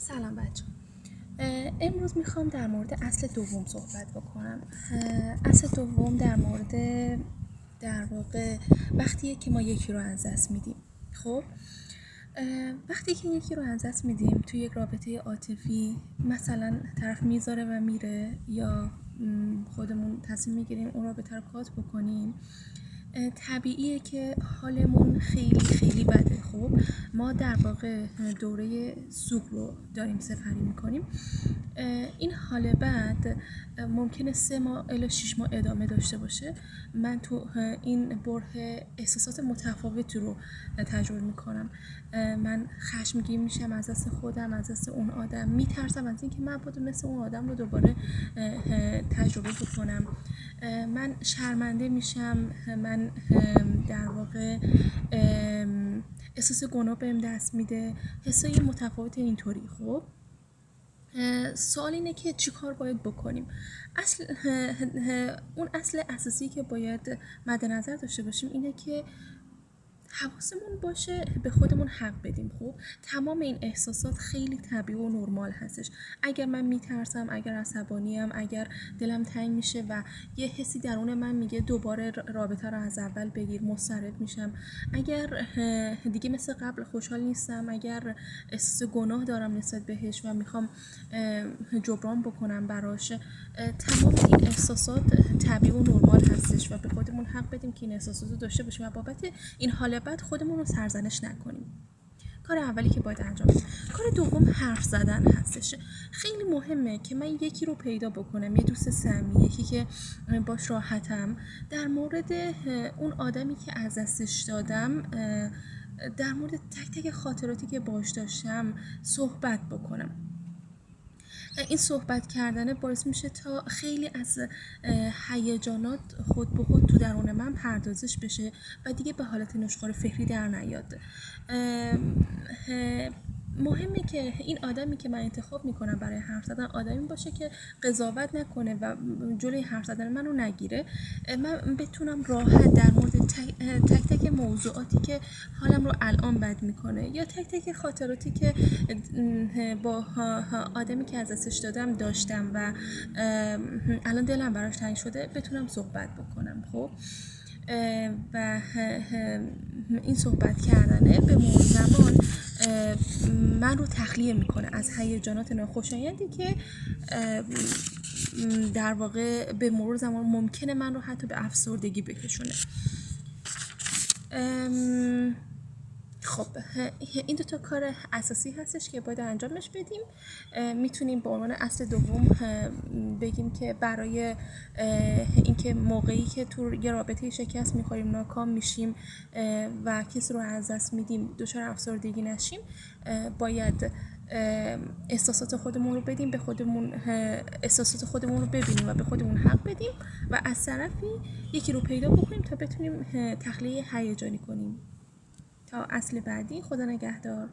سلام بچه. امروز میخوام در مورد اصل دوم صحبت بکنم. اصل دوم در واقع وقتیه که ما یکی رو از دست میدیم. خب وقتی که یکی رو از دست میدیم توی یک رابطه عاطفی، مثلا طرف میذاره و میره یا خودمون تصمیم میگیریم اون رابطه رو کات بکنیم، طبیعیه که حالمون خیلی خیلی بده. خب ما در واقع دوره سوگ رو داریم سپری میکنیم. این حال بد ممکنه 3 ماه الی 6 ماه ادامه داشته باشه. من تو این بره احساسات متفاوتی رو تجربه میکنم. من خشمگین میشم از دست خودم، از دست اون آدم، میترسم از اینکه من مبادا مثل اون آدم رو دوباره تجربه بکنم. من شرمنده میشم، من در واقع احساس گناه بهم دست میده، حسای متفاوت اینطوری. خب سوال اینه که چی کار باید بکنیم؟ اون اصل اساسی که باید مد نظر داشته باشیم اینه که حواسمون باشه به خودمون حق بدیم. خب تمام این احساسات خیلی طبیعی و نرمال هستش. اگر من میترسم، اگر عصبانیم، اگر دلم تنگ میشه و یه حسی درون من میگه دوباره رابطه رو از اول بگیر، مضطرب میشم. اگر دیگه مثل قبل خوشحال نیستم، اگر احساس گناه دارم نسبت بهش و میخوام جبران بکنم براش، تمام این احساسات طبیعی و نرمال هستش و به خودمون حق بدیم که این احساسات رو داشته باشیم و بابت این حال بعد خودمون رو سرزنش نکنیم. کار اولی که باید انجام بدیم. کار دوم حرف زدن هستش. خیلی مهمه که من یکی رو پیدا بکنم، یه دوست صمیمی، یکی که باش راحتم، در مورد اون آدمی که از دستش دادم، در مورد تک تک خاطراتی که باش داشتم صحبت بکنم. این صحبت کردن باعث میشه تا خیلی از هیجانات خود به خود تو درون من پردازش بشه و دیگه به حالت نشخوار فکری در نیاد. مهمه که این آدمی که من انتخاب میکنم برای حرف زدن آدمی باشه که قضاوت نکنه و جلوی حرف زدن منو نگیره. من بتونم راحت در مورد تک تک موضوعاتی که حالم رو الان بد میکنه یا تک تک خاطراتی که با آدمی که از دستش دادم داشتم و الان دلم براش تنگ شده بتونم صحبت بکنم. خب و این صحبت کردنه به مرور زمان من رو تخلیه میکنه از هیجانات ناخوشایندی که در واقع به مرور زمان ممکنه من رو حتی به افسردگی بکشونه. خب این دوتا کار اساسی هستش که باید انجامش بدیم. میتونیم به عنوان اصل دوم بگیم که برای اینکه موقعی که تو یه رابطه شکست میخوریم، ناکام میشیم و کسی رو از دست میدیم، دچار افسردگی نشیم، باید احساسات خودمون رو بدیم به خودمون، احساسات خودمون رو ببینیم و به خودمون حق بدیم و از طرفی یکی رو پیدا بکنیم تا بتونیم تخلیه هیجانی کنیم. تا اصل بعدی، خدا نگهدار.